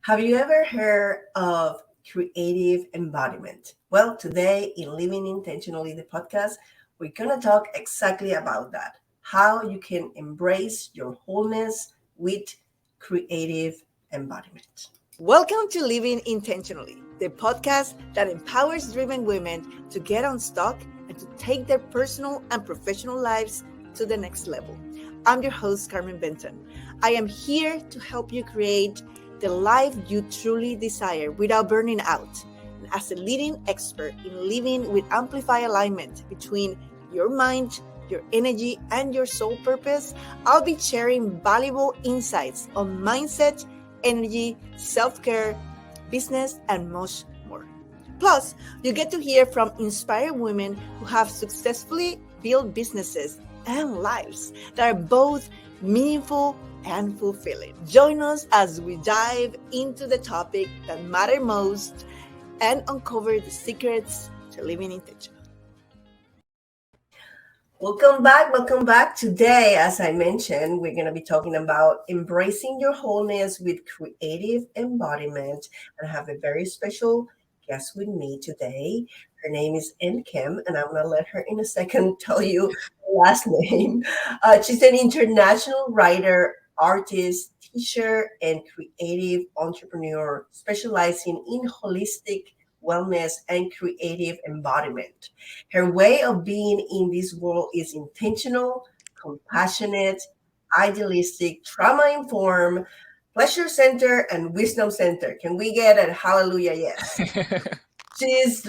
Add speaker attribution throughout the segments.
Speaker 1: Have you ever heard of creative embodiment? Well, today in Living Intentionally, the podcast, we're going to talk exactly about that. How you can embrace your wholeness with creative embodiment.
Speaker 2: Welcome to Living Intentionally, the podcast that empowers driven women to get unstuck and to take their personal and professional lives to the next level. I'm your host, Carmen. I am here to help you create the life you truly desire without burning out. And as a leading expert in living with amplified alignment between your mind, your energy, and your soul purpose, I'll be sharing valuable insights on mindset, energy, self-care, business, and much more. Plus, you get to hear from inspired women who have successfully built businesses and lives that are both meaningful and fulfilling. Join us as we dive into the topic that matter most and uncover the secrets to living intentional.
Speaker 1: Welcome back. Welcome back. Today, as I mentioned, we're going to be talking about embracing your wholeness with creative embodiment. And I have a very special guest with me today. Her name is Nkem, and I'm going to let her in a second tell you her last name. She's an international writer, artist, teacher, and creative entrepreneur specializing in holistic wellness and creative embodiment. Her way of being in this world is intentional, compassionate, idealistic, trauma informed, pleasure center, and wisdom center. Can we get a hallelujah? Yes. She's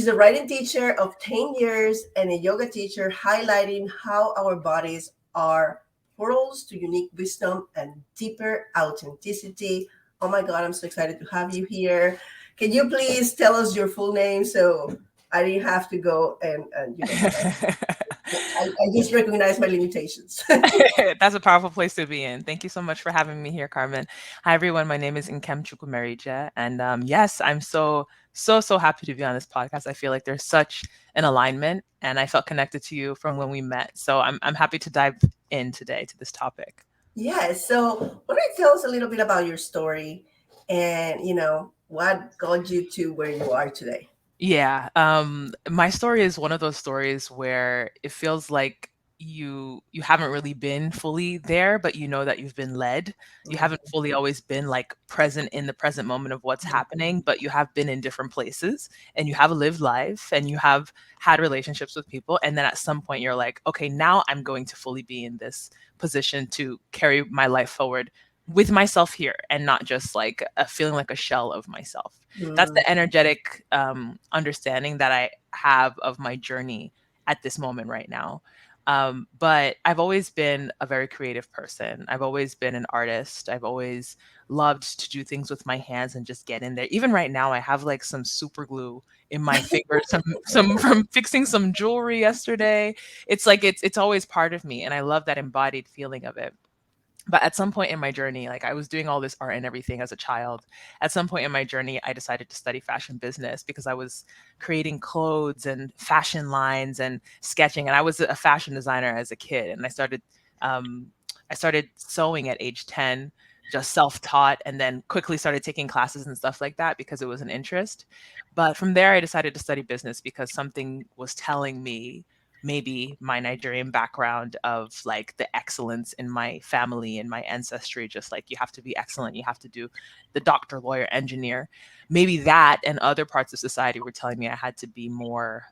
Speaker 1: a writing teacher of 10 years and a yoga teacher, highlighting how our bodies are portals to unique wisdom and deeper authenticity. Oh my God, I'm so excited to have you here. Can you please tell us your full name so I didn't have to go I just recognize my limitations.
Speaker 3: That's a powerful place to be in. Thank you so much for having me here, Carmen. Hi, everyone. My name is Nkem Chukwumerije. And yes, I'm so happy to be on this podcast. I feel like there's such an alignment, and I felt connected to you from when we met. So I'm happy to dive in today to this topic.
Speaker 1: Yeah. So why don't you tell us a little bit about your story and, what got you to where you are today?
Speaker 3: Yeah, my story is one of those stories where it feels like you haven't really been fully there, but you know that you've been led. You haven't fully always been like present in the present moment of what's happening, but you have been in different places and you have lived life and you have had relationships with people. And then at some point you're like, okay, now I'm going to fully be in this position to carry my life forward with myself here and not just like a feeling like a shell of myself. That's
Speaker 1: Mm.
Speaker 3: the energetic understanding that I have of my journey at this moment right now. But I've always been a very creative person. I've always been an artist. I've always loved to do things with my hands and just get in there. Even right now, I have like some super glue in my fingers, some from fixing some jewelry yesterday. It's like it's always part of me, and I love that embodied feeling of it. But at some point in my journey, like I was doing all this art and everything as a child. At some point in my journey, I decided to study fashion business because I was creating clothes and fashion lines and sketching. And I was a fashion designer as a kid. And um, I started sewing at age 10, just self-taught, and then quickly started taking classes and stuff like that because it was an interest. But from there, I decided to study business because something was telling me maybe my Nigerian background of like the excellence in my family and my ancestry, just like you have to be excellent, you have to do the doctor, lawyer, engineer. Maybe that and other parts of society were telling me I had to be more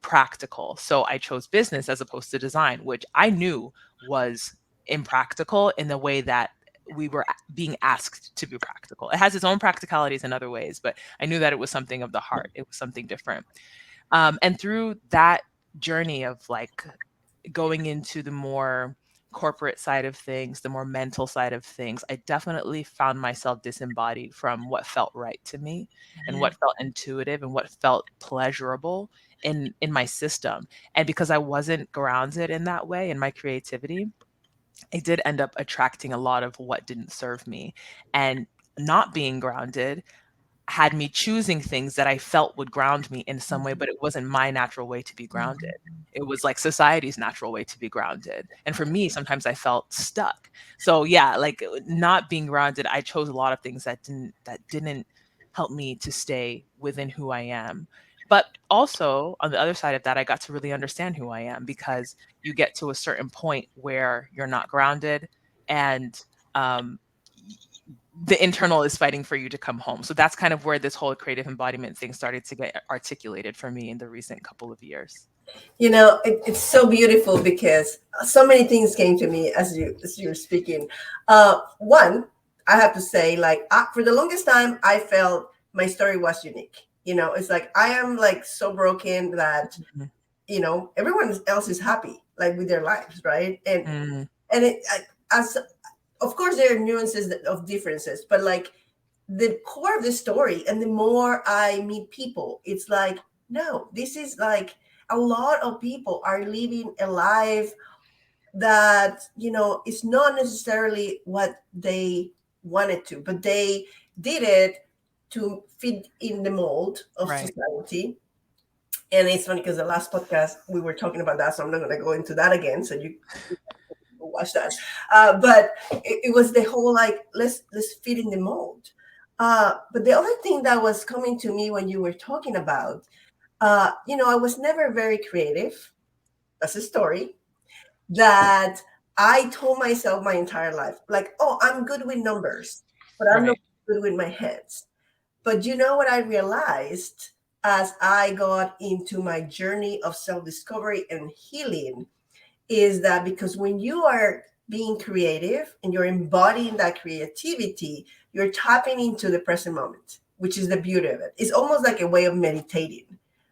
Speaker 3: practical. So I chose business as opposed to design, which I knew was impractical in the way that we were being asked to be practical. It has its own practicalities in other ways, but I knew that it was something of the heart. It was something different. And through that journey of like going into the more corporate side of things, the more mental side of things, I definitely found myself disembodied from what felt right to me and what felt intuitive and what felt pleasurable in my system. And because I wasn't grounded in that way in my creativity, I did end up attracting a lot of what didn't serve me. And not being grounded had me choosing things that I felt would ground me in some way, but it wasn't my natural way to be grounded. It was like society's natural way to be grounded. And for me, sometimes I felt stuck. So yeah, like not being grounded, I chose a lot of things that didn't help me to stay within who I am. But also on the other side of that, I got to really understand who I am, because you get to a certain point where you're not grounded, and um, the internal is fighting for you to come home. So that's kind of where this whole creative embodiment thing started to get articulated for me in the recent couple of years.
Speaker 1: It's so beautiful because so many things came to me as you were speaking. One, I have to say, like, for the longest time, I felt my story was unique. It's like I am like so broken that
Speaker 3: Mhm.
Speaker 1: everyone else is happy, like with their lives, right? And
Speaker 3: Mm,
Speaker 1: and it as of course there are nuances of differences, but like the core of the story, and the more I meet people, it's like, no, this is like a lot of people are living a life that is not necessarily what they wanted to, but they did it to fit in the mold of
Speaker 3: right.
Speaker 1: society. And it's funny because the last podcast we were talking about that, so I'm not going to go into that again, so you watch that. But it was the whole like, let's fit in the mold. But the other thing that was coming to me when you were talking about, I was never very creative. That's a story that I told myself my entire life, like, oh, I'm good with numbers, but I'm not
Speaker 3: Right.
Speaker 1: good with my heads. But you know what I realized as I got into my journey of self-discovery and healing is that because when you are being creative and you're embodying that creativity, you're tapping into the present moment, which is the beauty of it. It's almost like a way of meditating,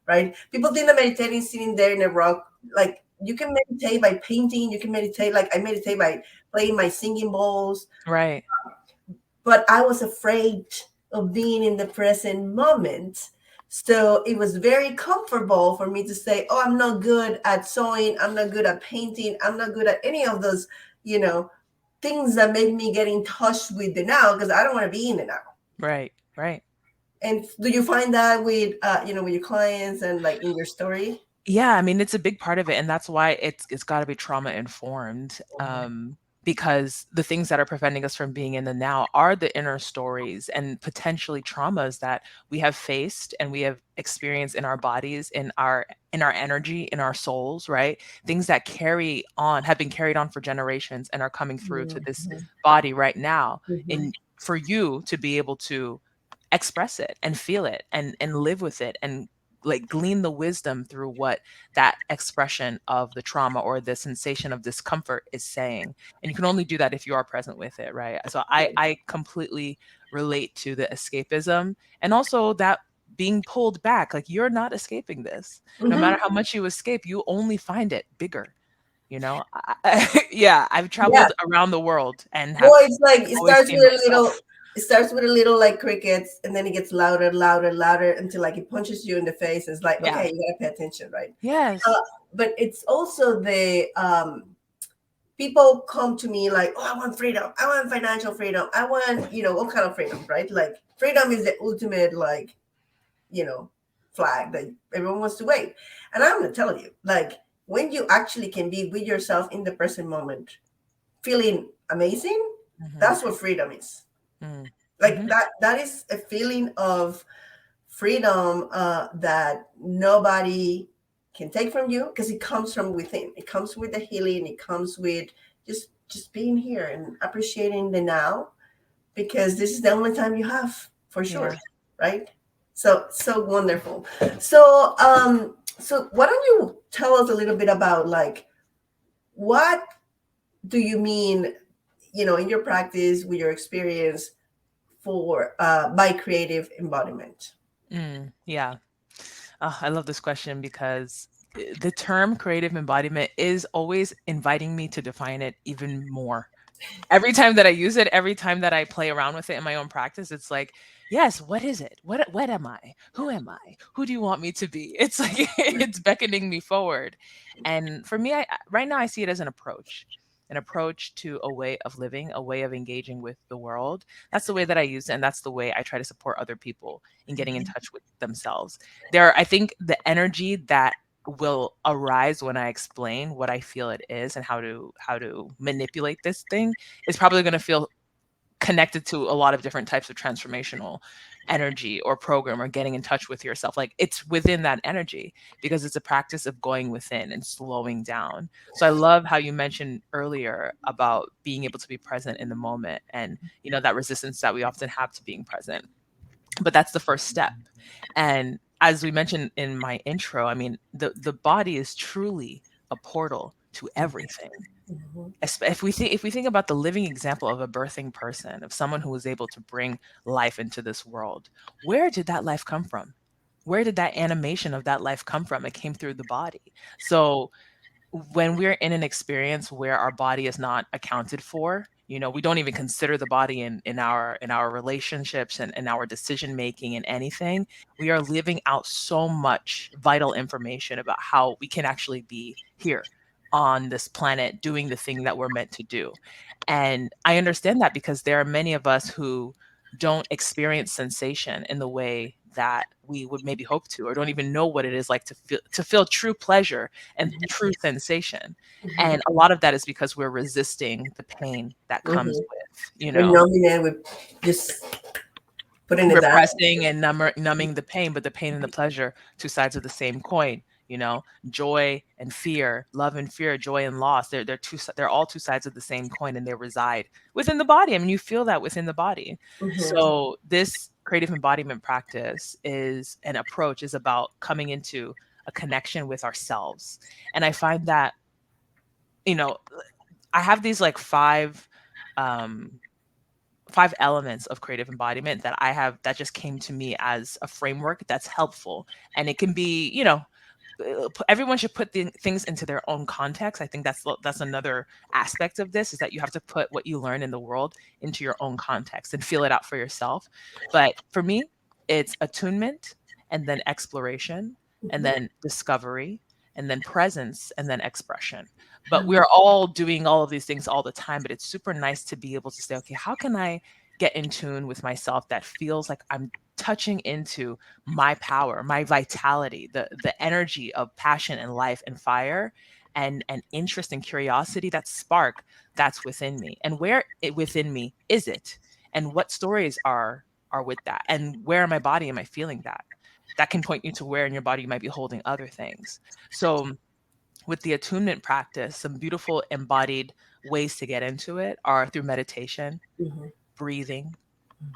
Speaker 1: right? People think that meditating is sitting there in a rock. Like, you can meditate by painting, you can meditate, like I meditate by playing my singing bowls,
Speaker 3: Right.
Speaker 1: but I was afraid of being in the present moment. So it was very comfortable for me to say, oh, I'm not good at sewing. I'm not good at painting. I'm not good at any of those, you know, things that make me get in touch with the now, because I don't want to be in the now.
Speaker 3: Right. Right.
Speaker 1: And do you find that with, with your clients and like in your story?
Speaker 3: Yeah, I mean, it's a big part of it, and that's why it's got to be trauma informed. Because the things that are preventing us from being in the now are the inner stories and potentially traumas that we have faced and we have experienced in our bodies, in our energy, in our souls, right? Things that carry on, have been carried on for generations and are coming through to this
Speaker 1: Mhm,
Speaker 3: body right now.
Speaker 1: mhm.
Speaker 3: And for you to be able to express it and feel it and live with it and like glean the wisdom through what that expression of the trauma or the sensation of discomfort is saying. And you can only do that if you are present with it, right? So I completely relate to the escapism, and also that being pulled back. Like, you're not escaping this. No matter
Speaker 1: Mhm.
Speaker 3: how much you escape, you only find it bigger. Yeah, I've
Speaker 1: Yeah.
Speaker 3: traveled around the world and
Speaker 1: Well,
Speaker 3: have
Speaker 1: it's like it
Speaker 3: always
Speaker 1: starts
Speaker 3: seen
Speaker 1: with a little.
Speaker 3: myself.
Speaker 1: It starts with a little like crickets, and then it gets louder, louder, louder until like it punches you in the face. It's like,
Speaker 3: Yeah.
Speaker 1: okay, you gotta pay attention, right? Uh,
Speaker 3: Yes.
Speaker 1: but it's also the people come to me like, oh, I want freedom. I want financial freedom. I want, what kind of freedom, right? Like freedom is the ultimate, like, you know, flag that everyone wants to wave. And I'm gonna tell you, like, when you actually can be with yourself in the present moment, feeling amazing,
Speaker 3: Hmm.
Speaker 1: that's what freedom is.
Speaker 3: Mm.
Speaker 1: Like
Speaker 3: Hmm.
Speaker 1: that is a feeling of freedom that nobody can take from you, because it comes from within. It comes with the healing. It comes with just being here and appreciating the now, because this is the only time you have, for sure,
Speaker 3: Yeah.
Speaker 1: right? So wonderful. So why don't you tell us a little bit about, like, what do you mean, in your practice, with your experience, for by creative embodiment?
Speaker 3: Yeah. I love this question because the term creative embodiment is always inviting me to define it even more. Every time that I use it, every time that I play around with it in my own practice, it's like, yes, what is it? What am I? Who am I? Who do you want me to be? It's like it's beckoning me forward. And for me, right now I see it as an approach. an approach to a way of living, a way of engaging with the world. That's the way that I use it, and that's the way I try to support other people in getting in touch with themselves. I think the energy that will arise when I explain what I feel it is and how to manipulate this thing is probably going to feel connected to a lot of different types of transformational energy or program or getting in touch with yourself. Like it's within that energy because it's a practice of going within and slowing down. So I love how you mentioned earlier about being able to be present in the moment and that resistance that we often have to being present. But that's the first step. And as we mentioned in my intro, I mean, the body is truly a portal to everything.
Speaker 1: Mhm.
Speaker 3: If we think about the living example of a birthing person, of someone who was able to bring life into this world, where did that life come from? Where did that animation of that life come from? It came through the body. So when we're in an experience where our body is not accounted for, we don't even consider the body in our relationships and in our decision making and anything, we are living out so much vital information about how we can actually be here on this planet doing the thing that we're meant to do. And I understand that because there are many of us who don't experience sensation in the way that we would maybe hope to, or don't even know what it is like to feel true pleasure and true sensation. And a lot of that is because we're resisting the pain that comes
Speaker 1: Mhm.
Speaker 3: with,
Speaker 1: We're numbing it with just putting it down.
Speaker 3: repressing and numbing the pain, but the pain and the pleasure, two sides of the same coin. Joy and fear, love and fear, joy and loss. They're all two sides of the same coin, and they reside within the body. I mean, you feel that within the body.
Speaker 1: Mhm.
Speaker 3: So this creative embodiment practice is an approach is about coming into a connection with ourselves, and I find that you know I have these like um five elements of creative embodiment that just came to me as a framework that's helpful. And it can be, everyone should put things into their own context. I think that's another aspect of this, is that you have to put what you learn in the world into your own context and feel it out for yourself. But for me, it's attunement, and then exploration, and
Speaker 1: Mhm.
Speaker 3: then discovery, and then presence, and then expression. But we are all doing all of these things all the time, but it's super nice to be able to say, okay, how can I get in tune with myself that feels like I'm touching into my power, my vitality, the energy of passion and life and fire and interest and curiosity, that spark that's within me. And where it within me is it? And what stories are with that? And where in my body am I feeling that? That can point you to where in your body you might be holding other things. So with the attunement practice, some beautiful embodied ways to get into it are through meditation,
Speaker 1: Mhm.
Speaker 3: breathing,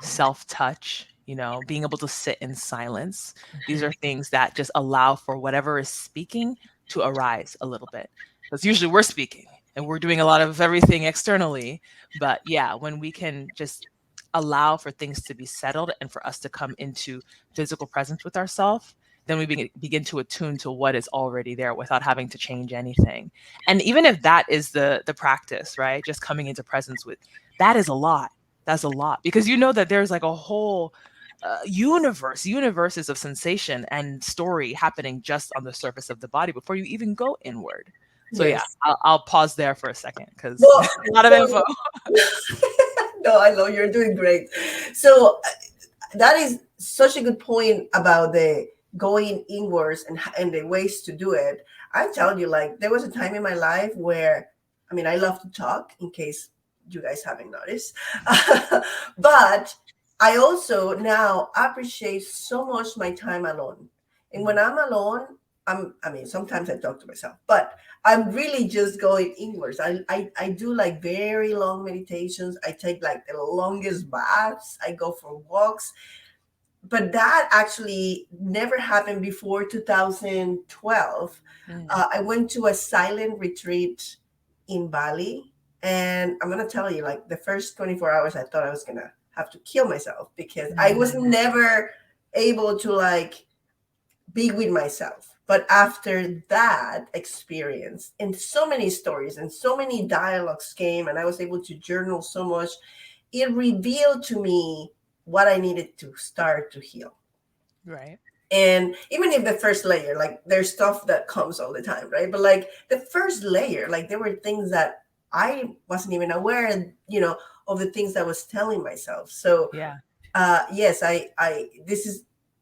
Speaker 3: self touch, being able to sit in silence. These are things that just allow for whatever is speaking to arise a little bit. Because usually we're speaking and we're doing a lot of everything externally. But yeah, when we can just allow for things to be settled and for us to come into physical presence with ourselves, then we begin to attune to what is already there without having to change anything. And even if that is the practice, right? Just coming into presence with that is a lot. That's a lot because you know that there's like a whole universes of sensation and story happening just on the surface of the body before you even go inward. So yeah,
Speaker 1: Yes.
Speaker 3: I'll pause there for a second because
Speaker 1: Well,
Speaker 3: a lot of
Speaker 1: well,
Speaker 3: info.
Speaker 1: no, I know you're doing great. So that is such a good point about the going inwards and the ways to do it. I tell you, like there was a time in my life where, I mean, I love to talk. In case you guys haven't noticed, but I also now appreciate so much my time alone. And when I'm alone, I mean, sometimes I talk to myself, but I'm really just going inwards. I do like very long meditations. I take like the longest baths. I go for walks. But that actually never happened before 2012.
Speaker 3: Mm,
Speaker 1: I went to a silent retreat in Bali. And I'm going to tell you, like the first 24 hours, I thought I was going to have to kill myself because I was
Speaker 3: mm,
Speaker 1: never able to like be with myself. But after that experience, and so many stories and so many dialogues came, and I was able to journal so much, it revealed to me what I needed to start to heal.
Speaker 3: right.
Speaker 1: And even if the first layer, like there's stuff that comes all the time, right? But like the first layer, like there were things that I wasn't even aware, of the things I was telling myself. So
Speaker 3: Yeah.
Speaker 1: yes, I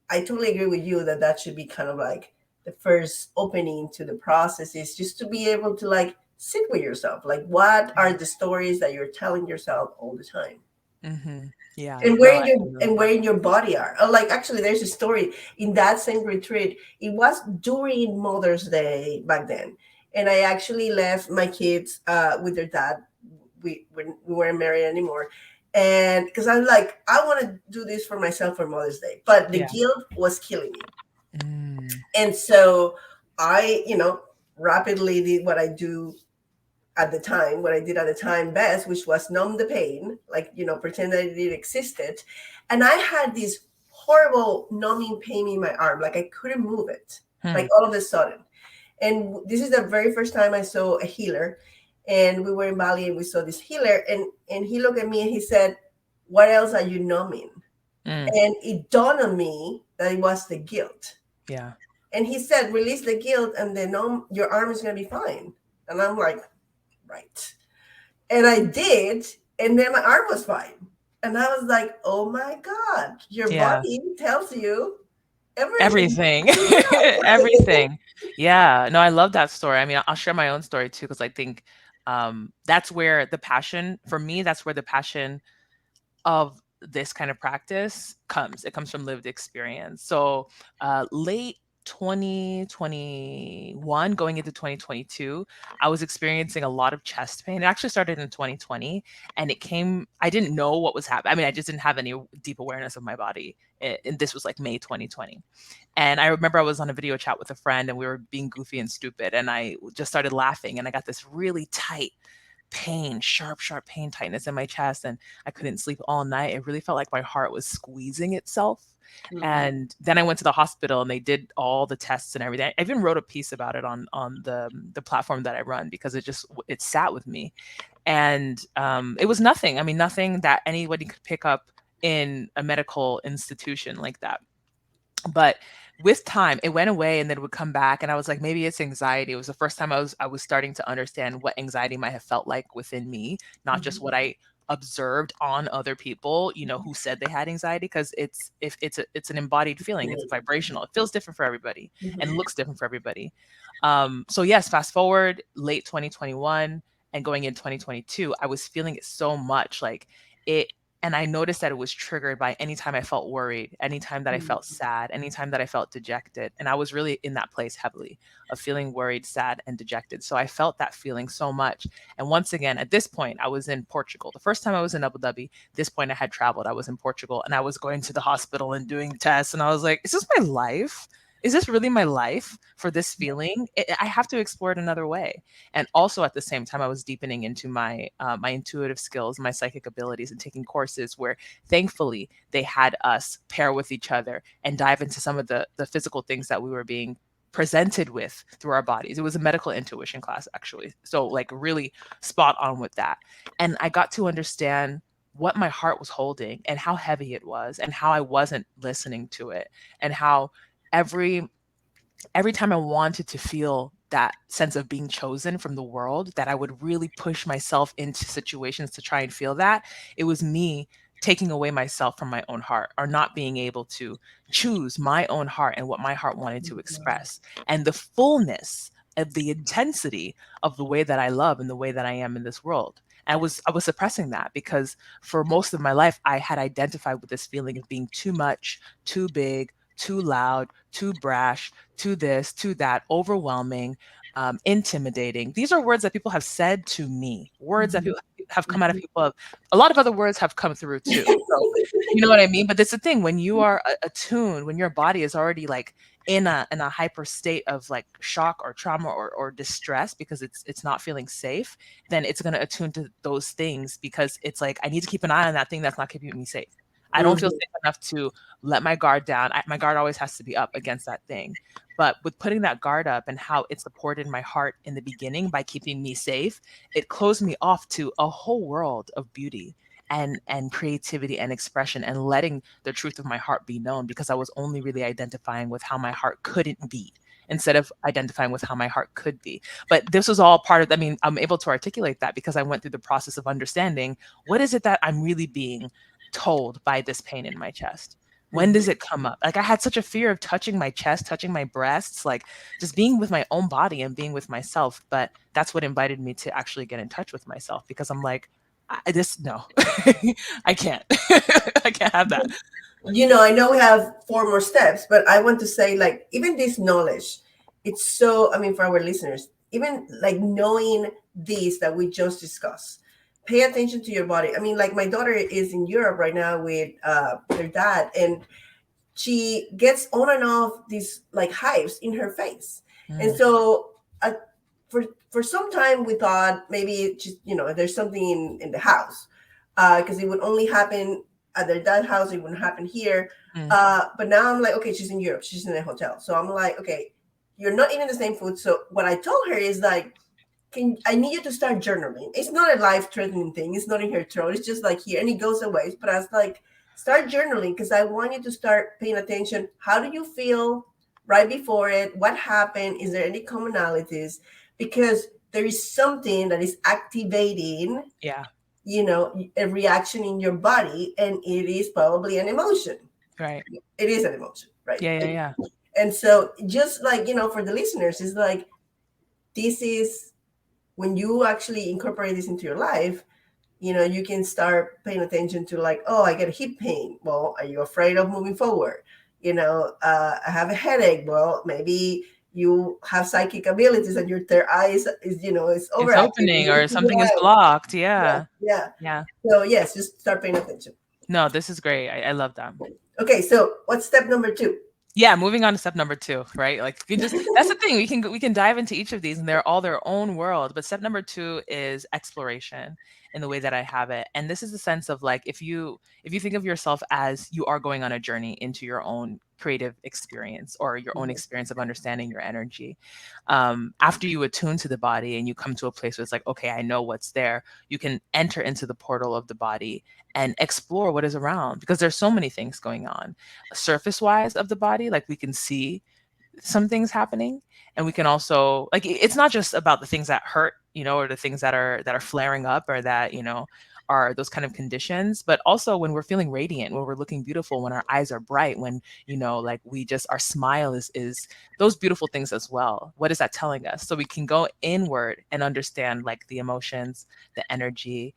Speaker 1: totally agree with you that that should be kind of like the first opening to the process, is just to be able to like sit with yourself. Like, what are the stories that you're telling yourself all the time?
Speaker 3: Mm-hmm. Yeah.
Speaker 1: And
Speaker 3: No,
Speaker 1: where in
Speaker 3: I
Speaker 1: your
Speaker 3: love
Speaker 1: and where
Speaker 3: that.
Speaker 1: in your body are. Oh, like, actually, there's a story in that same retreat. It was during Mother's Day back then, and I actually left my kids with their dad. We weren't married anymore, and because I'm like, I want to do this for myself for Mother's Day, but the
Speaker 3: Yeah.
Speaker 1: guilt was killing me,
Speaker 3: Mm.
Speaker 1: and so I, rapidly did what I do at the time, what I did at the time best, which was numb the pain, like, pretend that it didn't existed. And I had this horrible numbing pain in my arm, like I couldn't move it, like
Speaker 3: Hmm.
Speaker 1: all of a sudden. And this is the very first time I saw a healer. And we were in Bali and we saw this healer, and he looked at me and he said, "What else are you numbing?"
Speaker 3: Mm.
Speaker 1: And it dawned on me that it was the guilt.
Speaker 3: Yeah.
Speaker 1: And he said, "Release the guilt and then your arm is going to be fine." And I'm like, right. And I did, and then my arm was fine. And I was like, oh my God, your
Speaker 3: Yeah.
Speaker 1: body tells you everything.
Speaker 3: Everything. Everything. Yeah. No, I love that story. I mean, I'll share my own story too, because I think that's where the passion, for me, that's where the passion of this kind of practice comes. It comes from lived experience. So, late 2021, going into 2022, I was experiencing a lot of chest pain. It actually started in 2020, and it came, I didn't know what was happening. I mean, I just didn't have any deep awareness of my body. And this was like May 2020. And I remember I was on a video chat with a friend and we were being goofy and stupid. And I just started laughing and I got this really tight pain, sharp, sharp pain, tightness in my chest. And I couldn't sleep all night. It really felt like my heart was squeezing itself.
Speaker 1: Mhm.
Speaker 3: And then I went to the hospital and they did all the tests and everything. I even wrote a piece about it on the platform that I run because it sat with me. And it was nothing. I mean, nothing that anybody could pick up in a medical institution like that. But with time, it went away and then it would come back. And I was like, maybe it's anxiety. It was the first time I was starting to understand what anxiety might have felt like within me, not just
Speaker 1: Mhm.
Speaker 3: what I observed on other people, who said they had anxiety, because it's an embodied feeling. It's vibrational. It feels different for everybody and
Speaker 1: Mhm.
Speaker 3: looks different for everybody. So yes, fast forward late 2021 and going in 2022, I was feeling it so much, like it. And I noticed that it was triggered by anytime I felt worried, anytime that I felt
Speaker 1: Mhm.
Speaker 3: sad, anytime that I felt dejected. And I was really in that place heavily of feeling worried, sad, and dejected. So I felt that feeling so much. And once again, at this point, I was in Portugal. The first time I was in Abu Dhabi, this point I had traveled. I was in Portugal and I was going to the hospital and doing tests. And I was like, is this my life? Is this really my life for this feeling? I have to explore it another way. And also at the same time, I was deepening into my intuitive skills, my psychic abilities, and taking courses where, thankfully, they had us pair with each other and dive into some of the physical things that we were being presented with through our bodies. It was a medical intuition class, actually, so like really spot on with that. And I got to understand what my heart was holding and how heavy it was and how I wasn't listening to it, and how every every time I wanted to feel that sense of being chosen from the world, that I would really push myself into situations to try and feel that, it was me taking away myself from my own heart, or not being able to choose my own heart and what my heart wanted to express, and the fullness of the intensity of the way that I love and the way that I am in this world. I was suppressing that because for most of my life I had identified with this feeling of being too much, too big, too loud, too brash, to this, to that, overwhelming, intimidating. These are words that people have said to me, words that
Speaker 1: Mhm.
Speaker 3: people have come out of
Speaker 1: Mhm.
Speaker 3: people. A lot of other words have come through too. So, you know what I mean? But it's the thing, when you are attuned, when your body is already like in a hyper state of like shock or trauma or distress because it's not feeling safe, then it's going to attune to those things because it's like, I need to keep an eye on that thing that's not keeping me safe. I don't feel
Speaker 1: Mhm.
Speaker 3: safe enough to let my guard down. My guard always has to be up against that thing. But with putting that guard up and how it supported my heart in the beginning by keeping me safe, it closed me off to a whole world of beauty and creativity and expression, and letting the truth of my heart be known, because I was only really identifying with how my heart couldn't be. instead of identifying with how my heart could be. But this was all part of, I mean, I'm able to articulate that because I went through the process of understanding what is it that I'm really being told by this pain in my chest. When does it come up? Like I had such a fear of touching my chest, touching my breasts, like just being with my own body and being with myself. But that's what invited me to actually get in touch with myself because I'm like, this, no, I can't. I can't have that.
Speaker 1: I know we have four more steps, but I want to say, like, even this knowledge, it's so, I mean, for our listeners, even like knowing this that we just discussed, pay attention to your body. I mean, like, my daughter is in Europe right now with her dad, and she gets on and off these like hives in her face. And
Speaker 3: Mm,
Speaker 1: so for some time we thought maybe it just, there's something in the house, because it would only happen at their dad house, it wouldn't happen here.
Speaker 3: mm,
Speaker 1: But now I'm like, okay, she's in Europe, she's in a hotel, so I'm like, okay, you're not eating the same food. So what I told her is like, I need you to start journaling. It's not a life threatening thing. It's not in her throat. It's just like here, and it goes away. But I was like, start journaling, because I want you to start paying attention. How do you feel right before it? What happened? Is there any commonalities? Because there is something that is activating,
Speaker 3: yeah,
Speaker 1: a reaction in your body, and it is probably an emotion.
Speaker 3: right.
Speaker 1: It is an emotion, right?
Speaker 3: Yeah, yeah, yeah.
Speaker 1: And so, just like, for the listeners, it's like, this is when you actually incorporate this into your life, you can start paying attention to, like, oh, I get a hip pain. Well, are you afraid of moving forward? I have a headache. Well, maybe you have psychic abilities and your third eye is
Speaker 3: It's
Speaker 1: overactive. You
Speaker 3: opening
Speaker 1: need
Speaker 3: or
Speaker 1: to figure
Speaker 3: something is
Speaker 1: it out.
Speaker 3: blocked.
Speaker 1: Yeah,
Speaker 3: Yeah,
Speaker 1: yeah.
Speaker 3: yeah.
Speaker 1: So yes, just start paying attention.
Speaker 3: No, this is great. I love that.
Speaker 1: Okay, so what's step number 2?
Speaker 3: Yeah, moving on to step number 2, right? Like you can just, that's the thing. We can dive into each of these and they're all their own world. But step number 2 is exploration in the way that I have it. And this is the sense of like if you think of yourself as you are going on a journey into your own creative experience or your own experience of understanding your energy. After you attune to the body and you come to a place where it's like, okay, I know what's there, you can enter into the portal of the body and explore what is around because there's so many things going on surface wise of the body, like we can see some things happening and we can also like it's not just about the things that hurt, or the things that are flaring up or that, are those kind of conditions, but also when we're feeling radiant, when we're looking beautiful, when our eyes are bright, when, like we just our smile is those beautiful things as well. What is that telling us? So we can go inward and understand like the emotions, the energy.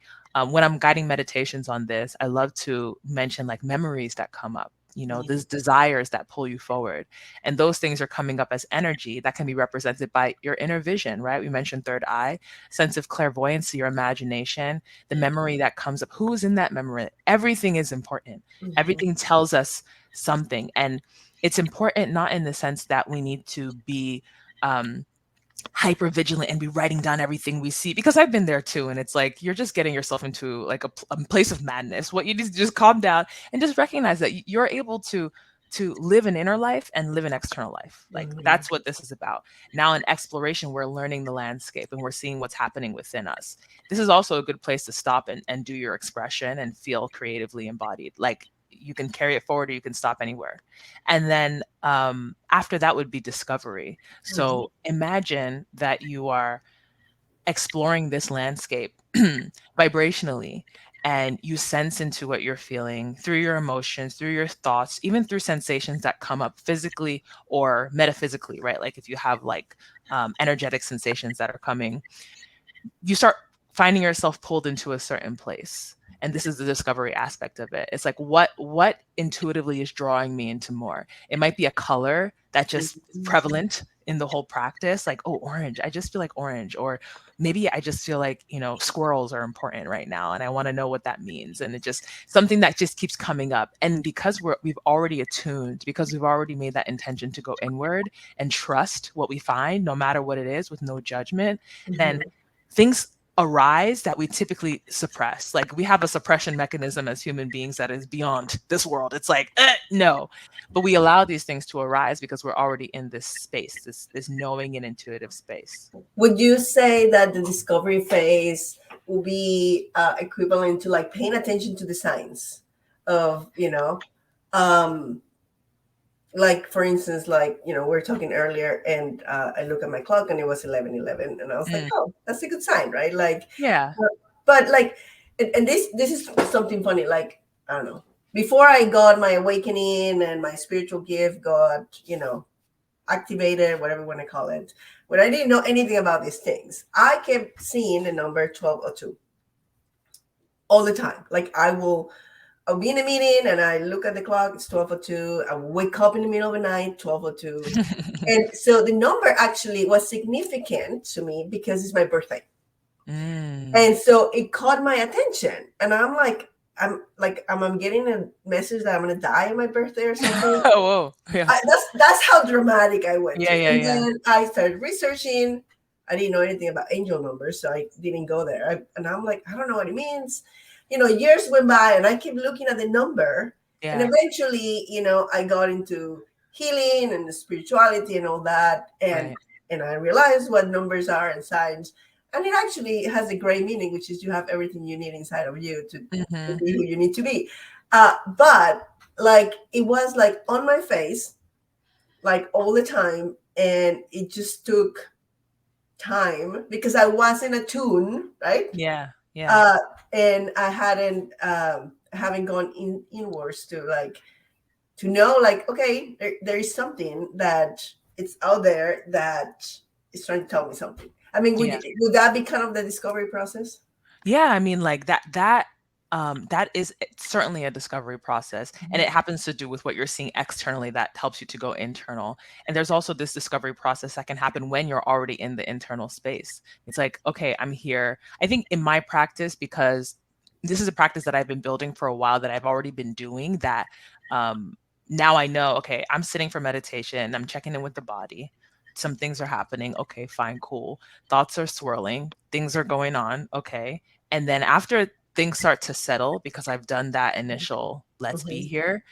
Speaker 3: When I'm guiding meditations on this, I love to mention like memories that come up, these desires that pull you forward. And those things are coming up as energy that can be represented by your inner vision, right? We mentioned third eye, sense of clairvoyancy, your imagination, the memory that comes up. Who's in that memory? Everything is important. Everything tells us something. And it's important not in the sense that we need to be hyper vigilant and be writing down everything we see, because I've been there too, and it's like you're just getting yourself into like a place of madness. What you need to just calm down and just recognize that you're able to live an inner life and live an external life. Like that's what this is about. Now in exploration, we're learning the landscape and we're seeing what's happening within us. This is also a good place to stop and do your expression and feel creatively embodied. Like you can carry it forward or you can stop anywhere. And then after that would be discovery. So imagine that you are exploring this landscape vibrationally and you sense into what you're feeling through your emotions, through your thoughts, even through sensations that come up physically or metaphysically, right? Like if you have like energetic sensations that are coming, you start finding yourself pulled into a certain place. And this is the discovery aspect of it. It's like what intuitively is drawing me into more. It might be a color that just is prevalent in the whole practice, like, oh, orange, I just feel like orange. Or maybe I just feel like, squirrels are important right now and I want to know what that means. And it just something that just keeps coming up. And because we've already attuned, because we've already made that intention to go inward and trust what we find, no matter what it is, with no judgment, then things arise that we typically suppress. Like we have a suppression mechanism as human beings that is beyond this world. It's like, no. But we allow these things to arise because we're already in this space, this knowing and intuitive space.
Speaker 1: Would you say that the discovery phase will be equivalent to like paying attention to the signs of, um, like for instance, like, we were talking earlier, and I look at my clock and it was 11:11, and I was like,
Speaker 3: Mm.
Speaker 1: oh, that's a good sign, right? Like,
Speaker 3: Yeah.
Speaker 1: but like, and this is something funny. Like, I don't know. Before I got my awakening and my spiritual gift got, activated, whatever you want to call it, when I didn't know anything about these things, I kept seeing the number 1202 all the time. Like, I'll be in a meeting and I look at the clock, it's 12:02. I wake up in the middle of the night, 12:02. And so the number actually was significant to me because it's my birthday.
Speaker 3: Mm.
Speaker 1: And so it caught my attention. And I'm getting a message that I'm gonna die on my birthday or something.
Speaker 3: Oh, whoa. Yeah.
Speaker 1: That's how dramatic I went
Speaker 3: Yeah,
Speaker 1: to.
Speaker 3: yeah,
Speaker 1: And
Speaker 3: yeah.
Speaker 1: then I started researching. I didn't know anything about angel numbers, so I didn't go there. And I'm like, I don't know what it means. Years went by, and I keep looking at the number, and
Speaker 3: Yeah.
Speaker 1: eventually, I got into healing and spirituality and all that, and
Speaker 3: Right.
Speaker 1: and I realized what numbers are and signs, and it actually has a great meaning, which is you have everything you need inside of you to
Speaker 3: Hmm.
Speaker 1: be who you need to be. But like, it was like on my face, like all the time, and it just took time because I wasn't attuned, right?
Speaker 3: Yeah. Yeah.
Speaker 1: uh and I haven't gone inwards to, like, to know, like, okay, there is something that it's out there that is trying to tell me something. I mean,
Speaker 3: Yeah.
Speaker 1: would that be kind of the discovery process?
Speaker 3: Yeah, I mean, like that is certainly a discovery process, and it happens to do with what you're seeing externally that helps you to go internal. And there's also this discovery process that can happen when you're already in the internal space. It's like, okay, I'm here. I think in my practice, because this is a practice that I've been building for a while, that I've already been doing, that um, now I know, okay, I'm sitting for meditation, I'm checking in with the body. Some things are happening. Okay, fine, cool. Thoughts are swirling, things are going on. Okay, and then after things start to settle, because I've done that initial let's be
Speaker 1: Mhm.
Speaker 3: here,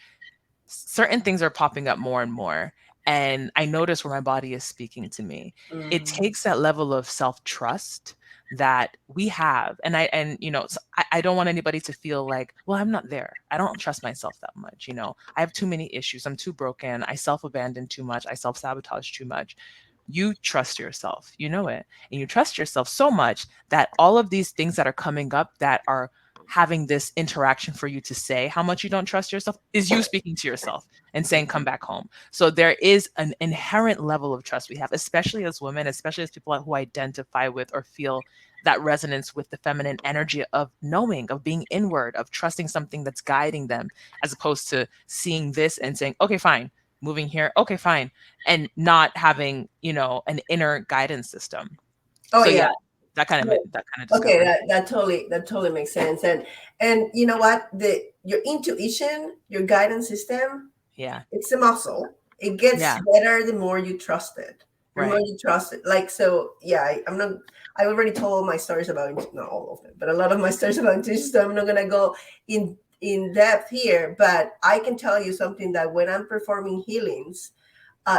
Speaker 3: certain things are popping up more and more. And I notice where my body is speaking to me. It
Speaker 1: Mm.
Speaker 3: takes that level of self-trust that we have. And I don't want anybody to feel like, well, I'm not there. I don't trust myself that much. I have too many issues. I'm too broken. I self-abandon too much. I self-sabotage too much. You trust yourself, you know it. And you trust yourself so much that all of these things that are coming up, that are having this interaction for you to say how much you don't trust yourself, is you speaking to yourself and saying, come back home. So there is an inherent level of trust we have, especially as women, especially as people who identify with or feel that resonance with the feminine energy of knowing, of being inward, of trusting something that's guiding them, as opposed to seeing this and saying, okay, fine, moving here, okay, fine, and not having, an inner guidance system.
Speaker 1: Oh
Speaker 3: So
Speaker 1: yeah.
Speaker 3: yeah, that kind of
Speaker 1: Okay,
Speaker 3: discovery.
Speaker 1: that totally makes sense. And you know what? Your intuition, your guidance system,
Speaker 3: Yeah.
Speaker 1: it's a muscle. It gets
Speaker 3: Yeah.
Speaker 1: better the more you trust it. The more
Speaker 3: Right.
Speaker 1: you trust it. Like, so yeah, I'm not, I already told my stories about, not all of them, but a lot of my stories about intuition, so I'm not gonna go in depth here, but I can tell you something, that when I'm performing healings,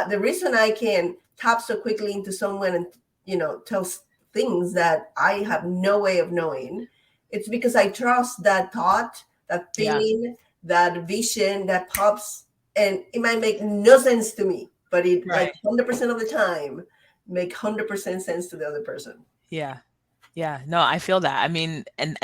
Speaker 1: the reason I can tap so quickly into someone and tell things that I have no way of knowing, it's because I trust that thought, that
Speaker 3: Yeah.
Speaker 1: feeling, that vision that pops, and it might make no sense to me, but it, like,
Speaker 3: Right.
Speaker 1: 100% of the time, make 100% sense to the other person.
Speaker 3: Yeah. Yeah. No, I feel that. I mean, and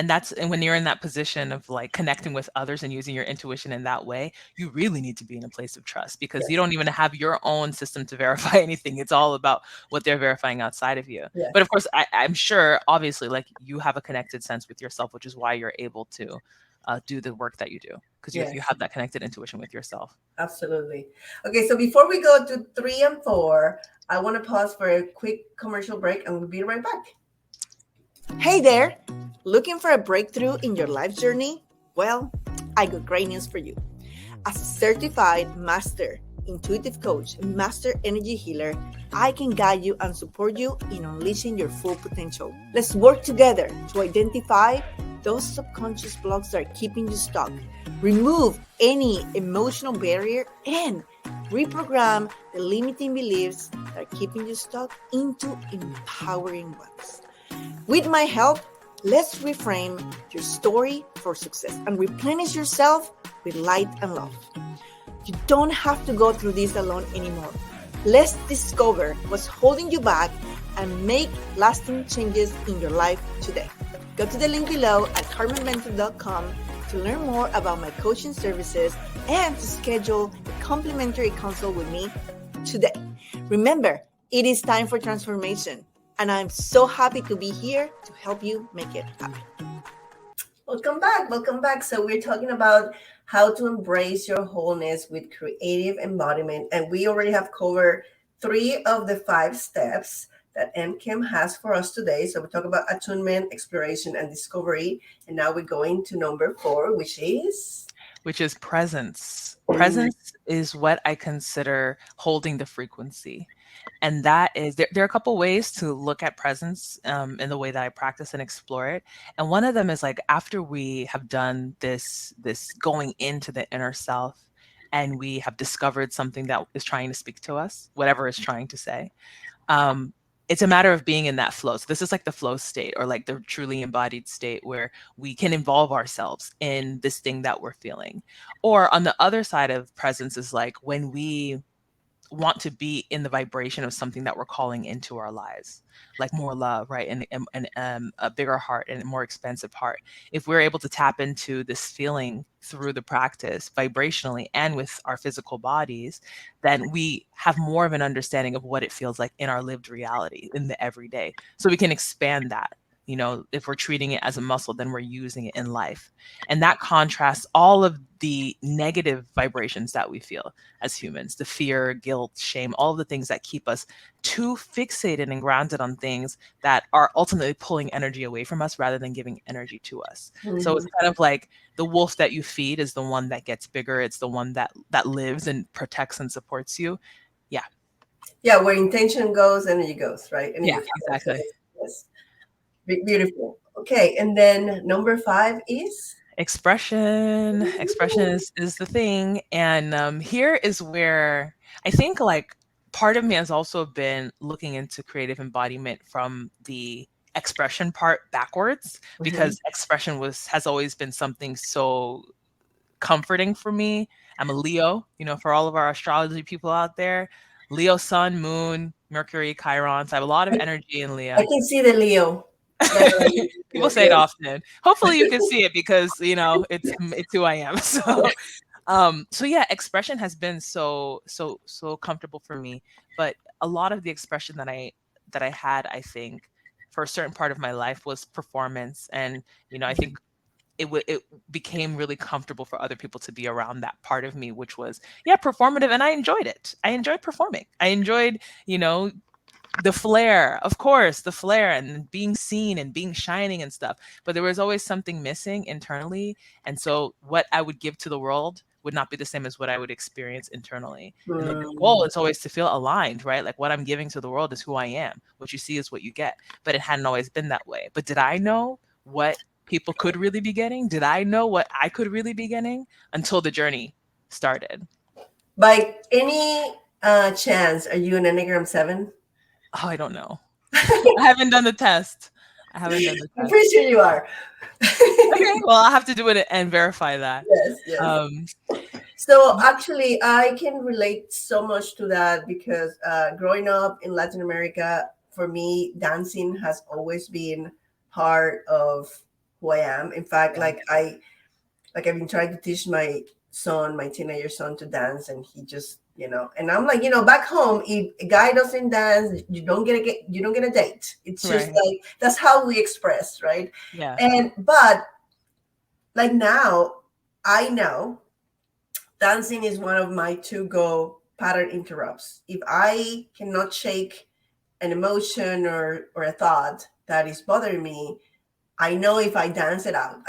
Speaker 3: when you're in that position of like connecting with others and using your intuition in that way, you really need to be in a place of trust, because you
Speaker 1: Yes,
Speaker 3: don't even have your own system to verify anything. It's all about what they're verifying outside of you. But
Speaker 1: yes,
Speaker 3: of course, I'm sure, obviously, like, you have a connected sense with yourself, which is why you're able to do the work that you do, because you
Speaker 1: yes,
Speaker 3: have that connected intuition with yourself.
Speaker 1: absolutely. Okay, so before we go to 3 and 4, I want to pause for a quick commercial break, and we'll be right back.
Speaker 2: Hey there! Looking for a breakthrough in your life journey? Well, I got great news for you. As a certified master intuitive coach and master energy healer, I can guide you and support you in unleashing your full potential. Let's work together to identify those subconscious blocks that are keeping you stuck, remove any emotional barrier, and reprogram the limiting beliefs that are keeping you stuck into empowering ones. With my help, let's reframe your story for success and replenish yourself with light and love. You don't have to go through this alone anymore. Let's discover what's holding you back and make lasting changes in your life today. Go to the link below at carmenmentor.com to learn more about my coaching services and to schedule a complimentary consult with me today. Remember, it is time for transformation, and I'm so happy to be here to help you make it happen.
Speaker 1: Welcome back. Welcome back. So we're talking about how to embrace your wholeness with creative embodiment. And we already have covered 3 of the 5 steps that Nkem has for us today. So we talk about attunement, exploration, and discovery. And now we're going to number 4, which is
Speaker 3: presence. Presence is what I consider holding the frequency. And that is, there are a couple ways to look at presence in the way that I practice and explore it. And one of them is like after we have done this going into the inner self and we have discovered something that is trying to speak to us, whatever it's trying to say. It's a matter of being in that flow. So this is like the flow state or like the truly embodied state where we can involve ourselves in this thing that we're feeling. Or on the other side of presence is like when we want to be in the vibration of something that we're calling into our lives, like more love, right? And a bigger heart and a more expansive heart. If we're able to tap into this feeling through the practice vibrationally and with our physical bodies, then we have more of an understanding of what it feels like in our lived reality in the everyday. So we can expand that. You know, if we're treating it as a muscle, then we're using it in life. And that contrasts all of the negative vibrations that we feel as humans, the fear, guilt, shame, all of the things that keep us too fixated and grounded on things that are ultimately pulling energy away from us rather than giving energy to us. So it's kind of like the wolf that you feed is the one that gets bigger. It's the one that lives and protects and supports you. Yeah.
Speaker 1: Yeah, where intention goes, energy goes, right?
Speaker 3: Yeah,
Speaker 1: Energy flows.
Speaker 3: exactly.
Speaker 1: Yes. Beautiful. Okay, and then number 5 is
Speaker 3: Expression is the thing. And here is where I think like part of me has also been looking into creative embodiment from the expression part backwards, because expression has always been something so comforting for me. I'm a Leo, you know, for all of our astrology people out there. Leo, sun, moon, Mercury, Chiron. So I have a lot of energy in
Speaker 1: I
Speaker 3: Leo.
Speaker 1: can see the Leo.
Speaker 3: People say it often. Hopefully you can see it because, you know, it's who I am. So yeah, expression has been so comfortable for me. But a lot of the expression that I had, I think, for a certain part of my life was performance. And, you know, I think it became really comfortable for other people to be around that part of me, which was, yeah, performative. And I enjoyed it. I enjoyed performing. I enjoyed, you know, the flair, of course, the flair and being seen and being shining and stuff. But there was always something missing internally. And so what I would give to the world would not be the same as what I would experience internally. And the goal is always to feel aligned, right? Like what I'm giving to the world is who I am. What you see is what you get. But it hadn't always been that way. But did I know what people could really be getting? Did I know what I could really be getting until the journey started?
Speaker 1: By any chance, are you an Enneagram 7?
Speaker 3: Oh, I don't know. I haven't done the test. I haven't done the
Speaker 1: I'm
Speaker 3: test.
Speaker 1: pretty sure you are.
Speaker 3: Okay, well, I'll have to do it and verify that.
Speaker 1: Yes, yes.
Speaker 3: Um,
Speaker 1: So actually, I can relate so much to that because growing up in Latin America, for me, dancing has always been part of who I am. In fact,
Speaker 3: Yeah.
Speaker 1: I've been trying to teach my son, my teenager son, to dance, and he just, and I'm like, back home, if a guy doesn't dance, you don't get a date. It's just
Speaker 3: Right.
Speaker 1: like that's how we express, right?
Speaker 3: Yeah.
Speaker 1: But like now, I know dancing is one of my to-go pattern interrupts. If I cannot shake an emotion or a thought that is bothering me, I know if I dance it out,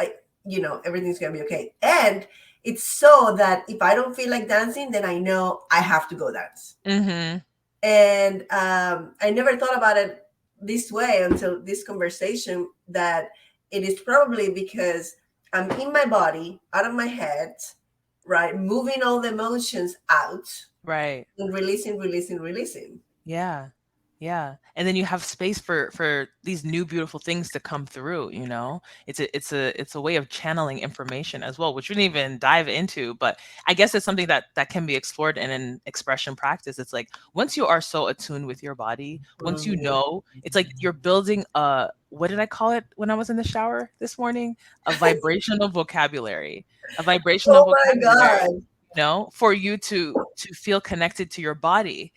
Speaker 1: everything's gonna be okay. And it's so that if I don't feel like dancing, then I know I have to go dance.
Speaker 3: Mm-hmm.
Speaker 1: And I never thought about it this way until this conversation, that it is probably because I'm in my body, out of my head, right? Moving all the emotions out
Speaker 3: Right.
Speaker 1: and releasing.
Speaker 3: Yeah. Yeah. And then you have space for these new beautiful things to come through, you know? It's a way of channeling information as well, which we didn't even dive into, but I guess it's something that can be explored in an expression practice. It's like once you are so attuned with your body, once you
Speaker 1: Mhm.
Speaker 3: know, it's like you're building a, what did I call it when I was in the shower this morning? A vibrational vocabulary. A vibrational
Speaker 1: Oh my
Speaker 3: vocabulary,
Speaker 1: God.
Speaker 3: for you to feel connected to your body.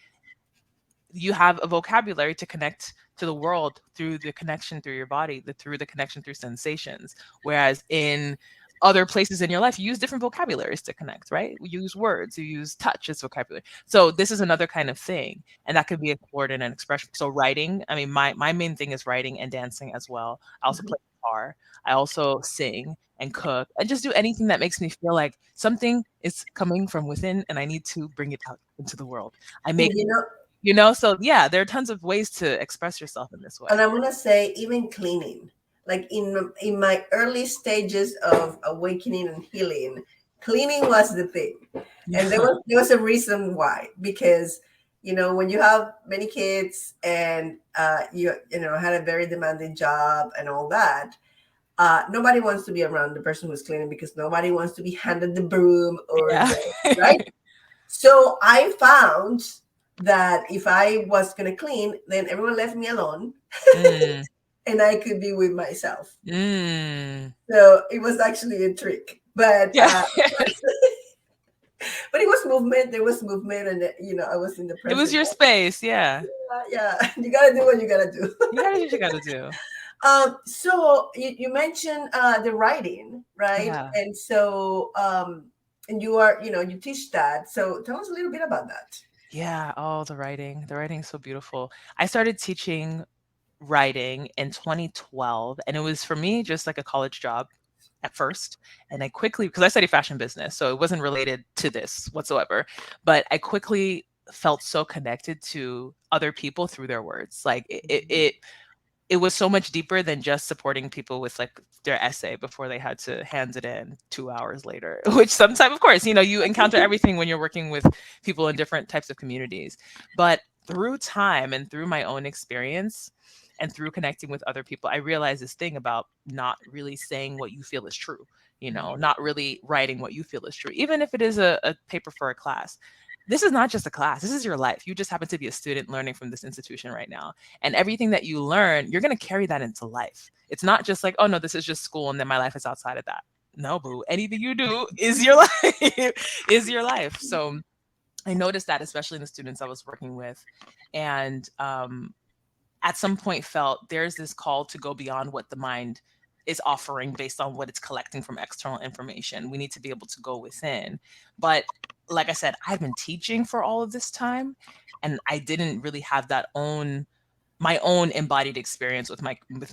Speaker 3: You have a vocabulary to connect to the world through the connection through your body, through the connection through sensations. Whereas in other places in your life, you use different vocabularies to connect, right? You use words, you use touch as vocabulary. So this is another kind of thing, and that could be explored in an expression. So writing, I mean, my main thing is writing and dancing as well. I also
Speaker 1: Mhm.
Speaker 3: play guitar. I also sing and cook and just do anything that makes me feel like something is coming from within and I need to bring it out into the world. I make
Speaker 1: You know,
Speaker 3: so yeah, there are tons of ways to express yourself in this
Speaker 1: and
Speaker 3: way.
Speaker 1: I'm gonna say even cleaning. Like in my early stages of awakening and healing, cleaning was the thing, and
Speaker 3: Yeah.
Speaker 1: there was a reason why. Because when you have many kids and you had a very demanding job and all that, nobody wants to be around the person who's cleaning because nobody wants to be handed the broom or
Speaker 3: Yeah.
Speaker 1: the right. So I found that if I was gonna clean, then everyone left me alone
Speaker 3: Mm.
Speaker 1: and I could be with myself.
Speaker 3: Mm.
Speaker 1: So it was actually a trick, but
Speaker 3: Yeah.
Speaker 1: but it was movement. There was movement, and I was in the
Speaker 3: It was
Speaker 1: present.
Speaker 3: your space, yeah.
Speaker 1: Yeah, you gotta do what you gotta do.
Speaker 3: You gotta do what you gotta do.
Speaker 1: So you mentioned the writing, right?
Speaker 3: Yeah.
Speaker 1: And so and you teach that. So tell us a little bit about that.
Speaker 3: Yeah, oh, the writing. The writing is so beautiful. I started teaching writing in 2012, and it was for me just like a college job at first. And I quickly, because I studied fashion business, so it wasn't related to this whatsoever, but I quickly felt so connected to other people through their words. Like it was so much deeper than just supporting people with like their essay before they had to hand it in 2 hours later, which sometimes, of course, you encounter everything when you're working with people in different types of communities. But through time and through my own experience and through connecting with other people, I realized this thing about not really saying what you feel is true, not really writing what you feel is true, even if it is a paper for a class. This is not just a class. This is your life. You just happen to be a student learning from this institution right now, and everything that you learn, you're going to carry that into life. It's not just like, oh no, this is just school and then my life is outside of that. No, boo. Anything you do is your life, is your life. So I noticed that, especially in the students I was working with. And at some point felt there's this call to go beyond what the mind is offering based on what it's collecting from external information. We need to be able to go within. But like I said, I've been teaching for all of this time and I didn't really have my own embodied experience with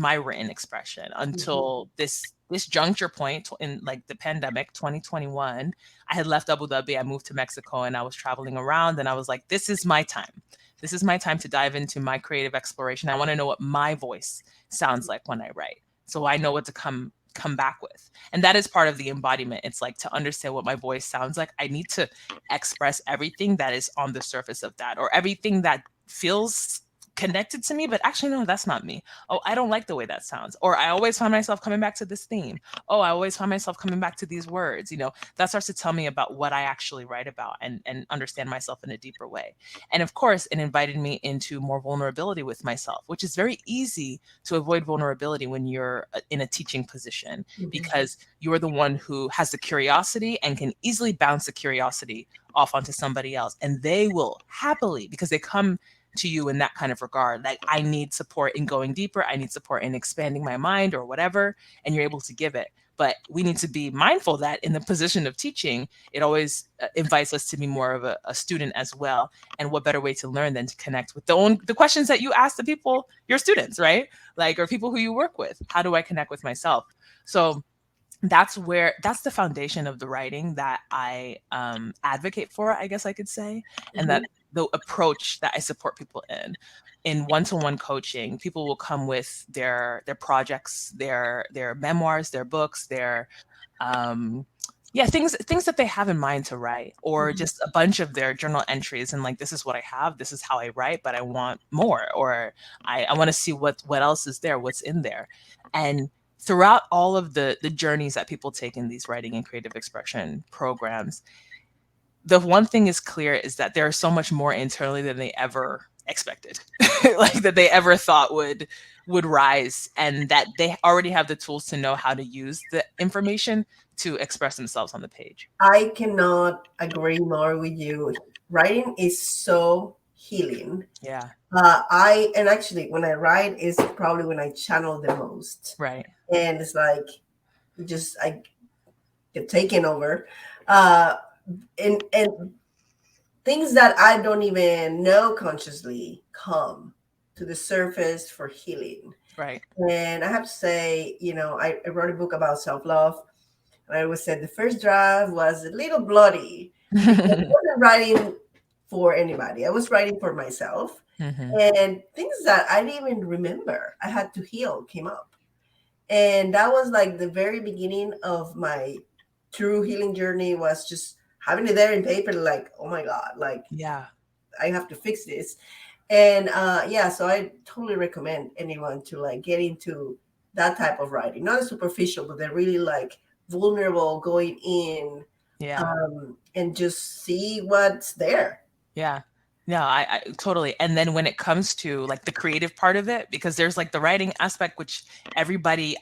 Speaker 3: my written expression
Speaker 1: Mhm.
Speaker 3: until this juncture point in like the pandemic 2021. I had left Abu Dhabi, I moved to Mexico, and I was traveling around, and I was like, this is my time. This is my time to dive into my creative exploration. I want to know what my voice sounds like when I write, so I know what to come back with. And that is part of the embodiment. It's like, to understand what my voice sounds like, I need to express everything that is on the surface of that, or everything that feels connected to me, but actually, no, that's not me. Oh, I don't like the way that sounds. Or I always find myself coming back to this theme. Oh, I always find myself coming back to these words. That starts to tell me about what I actually write about, and understand myself in a deeper way. And of course, it invited me into more vulnerability with myself, which is very easy to avoid vulnerability when you're in a teaching position,
Speaker 1: Mhm.
Speaker 3: because you're the one who has the curiosity and can easily bounce the curiosity off onto somebody else. And they will happily, because they come to you in that kind of regard, like, I need support in going deeper, I need support in expanding my mind or whatever, and you're able to give it. But we need to be mindful that in the position of teaching, it always invites us to be more of a student as well. And what better way to learn than to connect with the questions that you ask the people, your students, right? Like, or people who you work with. How do I connect with myself? So that's the foundation of the writing that I advocate for, I guess I could say, and that
Speaker 1: Mhm.
Speaker 3: the approach that I support people in one-to-one coaching. People will come with their projects, their memoirs, their books, their um, Yeah, things that they have in mind to write, or
Speaker 1: Mhm.
Speaker 3: just a bunch of their journal entries and like, this is what I have, this is how I write, but I want more, or I want to see what else is there, what's in there. And throughout all of the journeys that people take in these writing and creative expression programs, the one thing is clear is that there is so much more internally than they ever expected, like that they ever thought would rise, and that they already have the tools to know how to use the information to express themselves on the page.
Speaker 1: I cannot agree more with you. Writing is so healing.
Speaker 3: Yeah.
Speaker 1: I and actually when I write is probably when I channel the most,
Speaker 3: Right.
Speaker 1: and it's like just I get taken over, uh, and things that I don't even know consciously come to the surface for healing.
Speaker 3: Right.
Speaker 1: And I have to say, I wrote a book about self love. And I always said the first draft was a little bloody because I wasn't writing for anybody. I was writing for myself.
Speaker 3: Hmm.
Speaker 1: And things that I didn't even remember I had to heal came up. And that was like the very beginning of my true healing journey, was just having it there in paper, like, oh my God, like
Speaker 3: Yeah.
Speaker 1: I have to fix this. And yeah, so I totally recommend anyone to like get into that type of writing, not a superficial, but they're really like vulnerable, going in,
Speaker 3: Yeah.
Speaker 1: and just see what's there.
Speaker 3: Yeah. No, I totally. And then when it comes to like the creative part of it, because there's like the writing aspect, which everybody,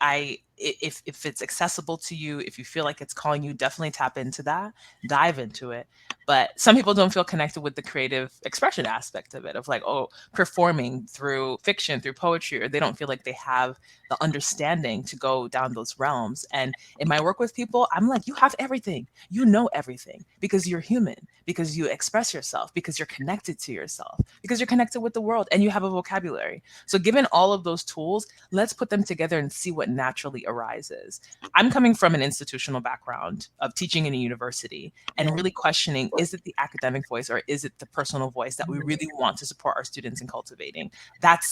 Speaker 3: if it's accessible to you, if you feel like it's calling you, definitely tap into that, dive into it. But some people don't feel connected with the creative expression aspect of it, of like, oh, performing through fiction, through poetry, or they don't feel like they have the understanding to go down those realms. And in my work with people, I'm like, you have everything. You know everything because you're human, because you express yourself, because you're connected to yourself, because you're connected with the world and you have a vocabulary. So, given all of those tools, let's put them together and see what naturally arises. I'm coming from an institutional background of teaching in a university and
Speaker 1: Yeah.
Speaker 3: really questioning, is it the academic voice or is it the personal voice that we really want to support our students in cultivating? That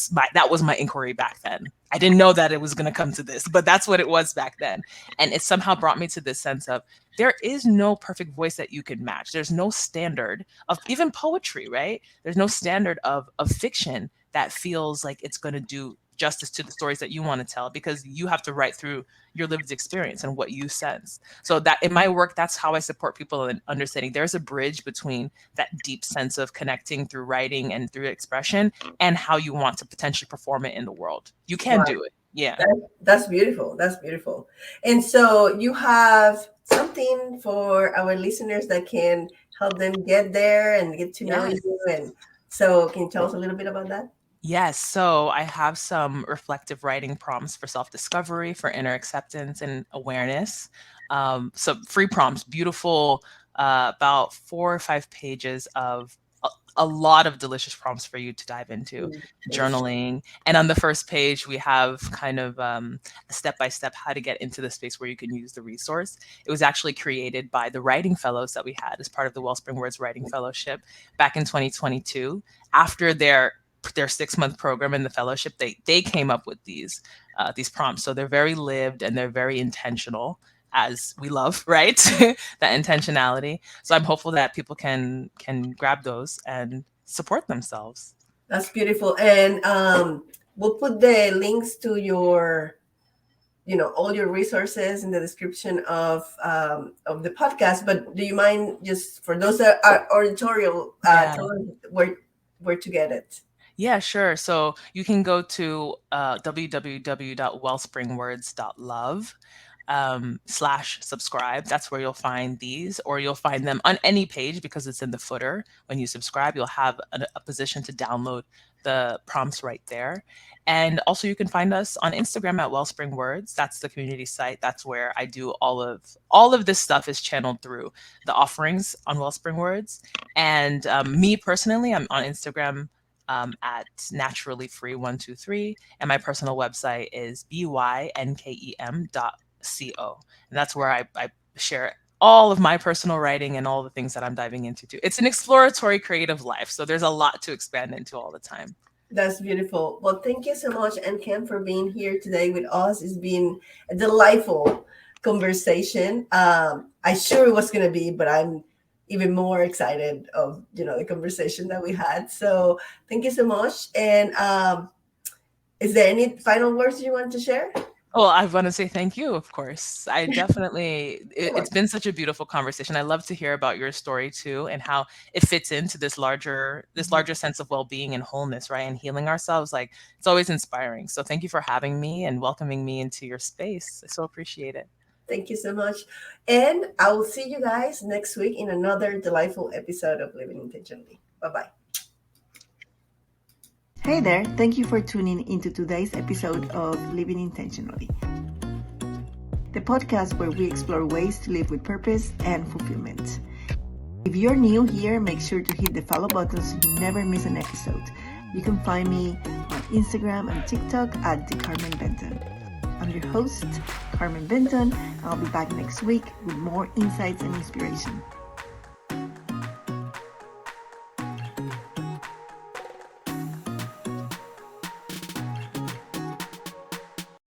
Speaker 3: was my inquiry back then. I didn't know that it was going to come to this, but that's what it was back then. And it somehow brought me to this sense of, there is no perfect voice that you can match. There's no standard of even poetry, right? There's no standard of fiction that feels like it's going to do justice to the stories that you want to tell, because you have to write through your lived experience and what you sense. So that in my work, that's how I support people in understanding there's a bridge between that deep sense of connecting through writing and through expression and how you want to potentially perform it in the world. You can
Speaker 1: Wow.
Speaker 3: do it. Yeah.
Speaker 1: That's beautiful. That's beautiful. And so you have something for our listeners that can help them get there and get to know
Speaker 3: Yes.
Speaker 1: you. And so can you tell us a little bit about that?
Speaker 3: Yes, so I have some reflective writing prompts for self discovery, for inner acceptance and awareness. Some free prompts, beautiful, about 4 or 5 pages of a lot of delicious prompts for you to dive into,
Speaker 1: Mm, yes.
Speaker 3: journaling. And on the first page, we have kind of a step by step how to get into the space where you can use the resource. It was actually created by the writing fellows that we had as part of the Wellspring Words Writing Fellowship back in 2022. After their 6 month program in the fellowship, they came up with these prompts. So they're very lived and they're very intentional, as we love, right? That intentionality. So I'm hopeful that people can grab those and support themselves.
Speaker 1: That's beautiful. And we'll put the links to your, all your resources in the description of the podcast. But do you mind, just for those that are auditorial,
Speaker 3: Yeah.
Speaker 1: tell them where to get it?
Speaker 3: Yeah, sure. So you can go to www.wellspringwords.love / subscribe. That's where you'll find these, or you'll find them on any page because it's in the footer. When you subscribe, you'll have a position to download the prompts right there. And also, you can find us on Instagram at Wellspring Words. That's the community site. That's where I do all of this stuff is channeled through the offerings on Wellspring Words. And me personally, I'm on Instagram at naturally free 123, and my personal website is bynkem.co, and that's where I share all of my personal writing and all the things that I'm diving into too. It's an exploratory creative life, so there's a lot to expand into all the time.
Speaker 1: That's beautiful. Well, thank you so much, Nkem, for being here today with us. It's been delightful conversation. I sure it was going to be, but I'm even more excited of the conversation that we had. So thank you so much. And is there any final words you want to share?
Speaker 3: Well, I want to say thank you, of course. I definitely,
Speaker 1: You're
Speaker 3: it's
Speaker 1: welcome.
Speaker 3: been such a beautiful conversation. I love to hear about your story too and how it fits into this larger sense of well-being and wholeness, right? And healing ourselves. Like it's always inspiring. So thank you for having me and welcoming me into your space. I so appreciate it.
Speaker 1: Thank you so much. And I will see you guys next week in another delightful episode of Living Intentionally. Bye bye.
Speaker 2: Hey there, thank you for tuning into today's episode of Living Intentionally, the podcast where we explore ways to live with purpose and fulfillment. If you're new here, make sure to hit the follow button so you never miss an episode. You can find me on Instagram and TikTok at the Carmen Benton. I'm your host, Carmen Benton. I'll be back next week with more insights and inspiration.